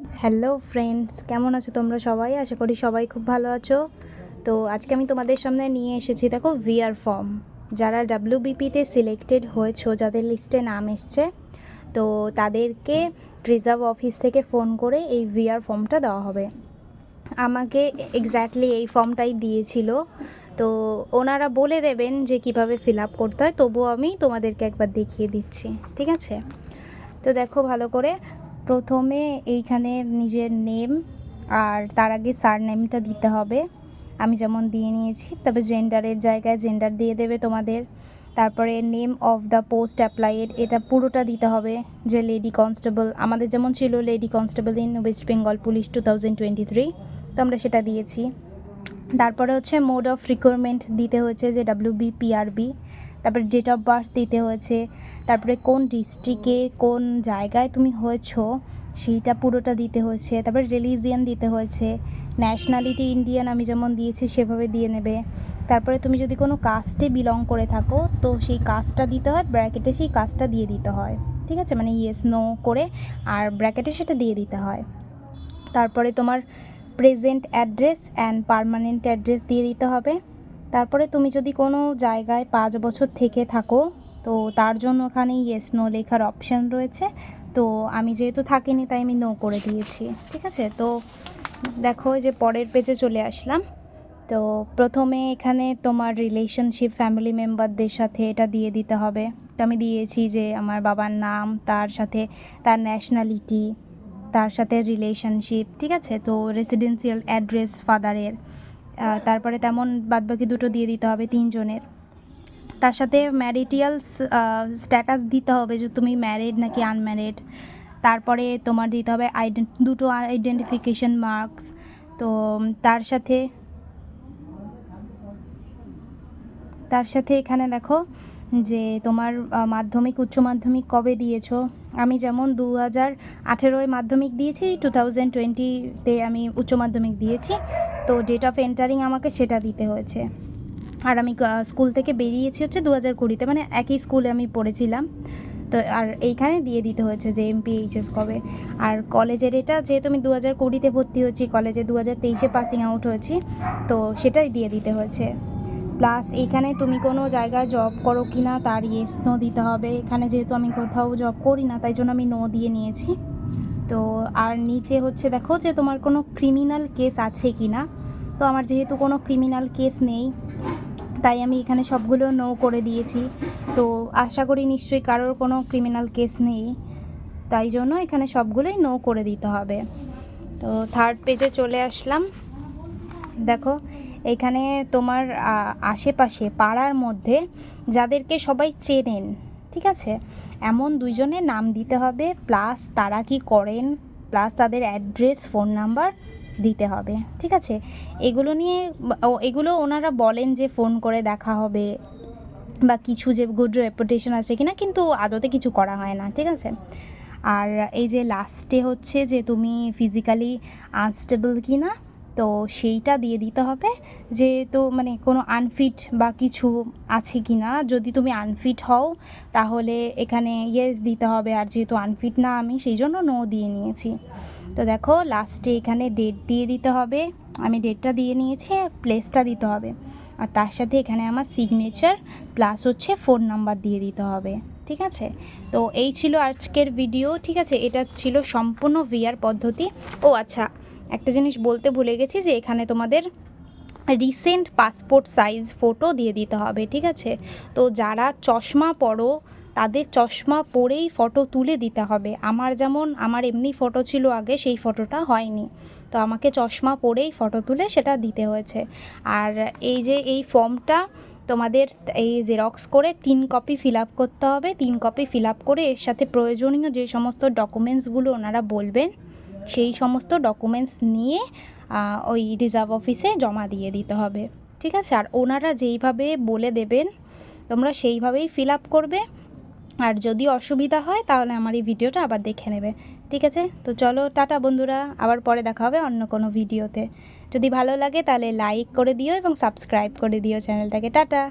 Hello friends, কেমন আছো তোমরা সবাই? আশা করি সবাই খুব ভালো আছো। তো আজকে আমি তোমাদের সামনে নিয়ে এসেছি, দেখো, ভিআর ফর্ম। যারা ডাব্লিউবিপিতে সিলেক্টেড হয়েছো, যাদের লিস্টে নাম এসছে, তো তাদেরকে রিজার্ভ অফিস থেকে ফোন করে এই ভিআর ফর্মটা দেওয়া হবে। আমাকে এক্স্যাক্টলি এই ফর্মটাই দিয়েছিল। তো ওনারা বলে দেবেন যে কিভাবে ফিল আপ করতে হয়, তবুও আমি তোমাদেরকে একবার দেখিয়ে দিচ্ছি, ঠিক আছে? তো দেখো ভালো করে, প্রথমে এইখানে নিজের নেম আর তার আগে সারনেমটা দিতে হবে, আমি যেমন দিয়ে নিয়েছি। তবে জেন্ডারের জায়গায় জেন্ডার দিয়ে দেবে তোমাদের। তারপরে name of the post applied, এটা পুরোটা দিতে হবে, যে লেডি কনস্টেবল আমাদের যেমন ছিল lady constable in West Bengal police 2023, তো আমরা সেটা দিয়েছি। তারপরে হচ্ছে মোড অফ রিক্রুটমেন্ট দিতে হয়েছে, যে WBPRB। তারপরে ডেট অফ বার্থ দিতে হয়েছে। তারপরে কোন ডিস্ট্রিক্টে কোন জায়গায় তুমি হয়েছো সেইটা পুরোটা দিতে হয়েছে। তারপরে রিলিজিয়ান দিতে হয়েছে, ন্যাশনালিটি ইন্ডিয়ান আমি যেমন দিয়েছি সেভাবে দিয়ে নেবে। তারপরে তুমি যদি কোনো কাস্টে বিলং করে থাকো তো সেই কাস্টটা দিতে হয়, ব্র্যাকেটে সেই কাস্টটা দিয়ে দিতে হয়, ঠিক আছে? মানে ইয়েস নো করে আর ব্র্যাকেটে সেটা দিয়ে দিতে হয়। তারপরে তোমার present address and permanent address দিয়ে দিতে হবে। তারপরে তুমি যদি কোনো জায়গায় 5 বছর থেকে থাকো তো তার জন্য ওখানে ইয়েস নো লেখার অপশান রয়েছে। তো আমি যেহেতু থাকিনি তাই আমি নো করে দিয়েছি, ঠিক আছে? তো দেখো যে পরের পেজে চলে আসলাম। তো প্রথমে এখানে তোমার রিলেশনশিপ, ফ্যামিলি মেম্বারদের সাথে এটা দিয়ে দিতে হবে। তো আমি দিয়েছি যে আমার বাবার নাম, তার সাথে তার ন্যাশনালিটি, তার সাথে রিলেশনশিপ, ঠিক আছে? তো রেসিডেন্সিয়াল অ্যাড্রেস ফাদারের, তারপরে তেমন বাদবাকি দুটো দিয়ে দিতে হবে, 3 জনের। তার সাথে ম্যারিটিয়াল স্ট্যাটাস দিতে হবে, যে তুমি ম্যারিড নাকি আনম্যারিড। তারপরে তোমার দিতে হবে দুটো আইডেন্টিফিকেশন মার্কস। তো তার সাথে এখানে দেখো যে তোমার মাধ্যমিক উচ্চ মাধ্যমিক কবে দিয়েছো। আমি যেমন 2018 মাধ্যমিক দিয়েছি, 2020-তে আমি উচ্চ মাধ্যমিক দিয়েছি। তো ডেট অফ এন্টারিং আমাকে সেটা দিতে হয়েছে। আর আমি স্কুল থেকে বেরিয়েছি হচ্ছে 2020-তে, মানে একই স্কুলে আমি পড়েছিলাম। তো আর এইখানে দিয়ে দিতে হয়েছে যে MPHS কবে। আর কলেজের এটা যেহেতু আমি 2020-তে ভর্তি হয়েছি কলেজে, 2023-এ পাসিং আউট হয়েছি, তো সেটাই দিয়ে দিতে হয়েছে। প্লাস এইখানে তুমি কোনো জায়গায় জব করো কি না তার ইয়েস নো দিতে হবে। এখানে যেহেতু আমি কোথাও জব করি না তাই জন্য আমি নো দিয়ে নিয়েছি। তো আর নিচে হচ্ছে দেখো যে তোমার কোনো ক্রিমিনাল কেস আছে কি না। তো আমার যেহেতু কোনো ক্রিমিনাল কেস নেই তাই আমি এখানে সবগুলো নো করে দিয়েছি। তো আশা করি নিশ্চয়ই কারোর কোনো ক্রিমিনাল কেস নেই, তাই জন্য এখানে সবগুলোই নো করে দিতে হবে। তো থার্ড পেজে চলে আসলাম। দেখো এখানে তোমার আশেপাশে পাড়ার মধ্যে যাদেরকে সবাই চেনেন, ঠিক আছে, এমন 2 জনের নাম দিতে হবে, প্লাস তারা কি করেন, প্লাস তাদের অ্যাড্রেস, ফোন নাম্বার দিতে হবে, ঠিক আছে? এগুলো নিয়ে এগুলো ওনারা বলেন যে ফোন করে দেখা হবে বা কিছু, যে গুড রেপুটেশন আছে কিনা, কিন্তু আদতে কিছু করা হয় না, ঠিক আছে? আর এই যে লাস্টে হচ্ছে যে তুমি ফিজিক্যালি আনস্টেবল কি না, তো সেইটা দিয়ে দিতে হবে, যে তো মানে কোনো আনফিট বা কিছু আছে কি না। যদি তুমি আনফিট হও তাহলে এখানে ইয়েস দিতে হবে, আর যেহেতু আনফিট না আমি, সেই জন্য নো দিয়ে নিয়েছি। তো দেখো লাস্টে এখানে ডেট দিয়ে দিতে হবে, আমি ডেটটা দিয়ে নিয়েছি, প্লেসটা দিতে হবে, আর তার সাথে এখানে আমার সিগনেচার প্লাস হচ্ছে ফোন নাম্বার দিয়ে দিতে হবে, ঠিক আছে? তো এই ছিল আজকের ভিডিও, ঠিক আছে? এটা ছিল সম্পূর্ণ ভিআর পদ্ধতি। ও আচ্ছা, একটা জিনিস বলতে ভুলে গেছি, যে এখানে তোমাদের রিসেন্ট পাসপোর্ট সাইজ ফটো দিয়ে দিতে হবে, ঠিক আছে? তো যারা চশমা পরো তাদের চশমা পরেই ফটো তুলে দিতে হবে। আমার যেমন আমার এমনি ফটো ছিল আগে, সেই ফটোটা হয়নি, তো আমাকে চশমা পরেই ফটো তুলে সেটা দিতে হয়েছে। আর এই যে এই ফর্মটা তোমাদের এই জেরক্স করে 3 কপি ফিল আপ করতে হবে। 3 কপি ফিল আপ করে এর সাথে প্রয়োজনীয় যে সমস্ত ডকুমেন্টসগুলো ওনারা বলবেন সেই সমস্ত ডকুমেন্টস নিয়ে ওই রিজার্ভ অফিসে জমা দিয়ে দিতে হবে, ঠিক আছে? আর ওনারা যেইভাবে বলে দেবেন তোমরা সেইভাবেই ফিল আপ করবে। আর যদি অসুবিধা হয় তাহলে আমার এই ভিডিওটা আবার দেখে নেবে, ঠিক আছে? তো চলো টাটা বন্ধুরা, আবার পরে দেখা হবে অন্য কোনো ভিডিওতে। যদি ভালো লাগে তাহলে লাইক করে দিও এবং সাবস্ক্রাইব করে দিও চ্যানেলটাকে। টাটা।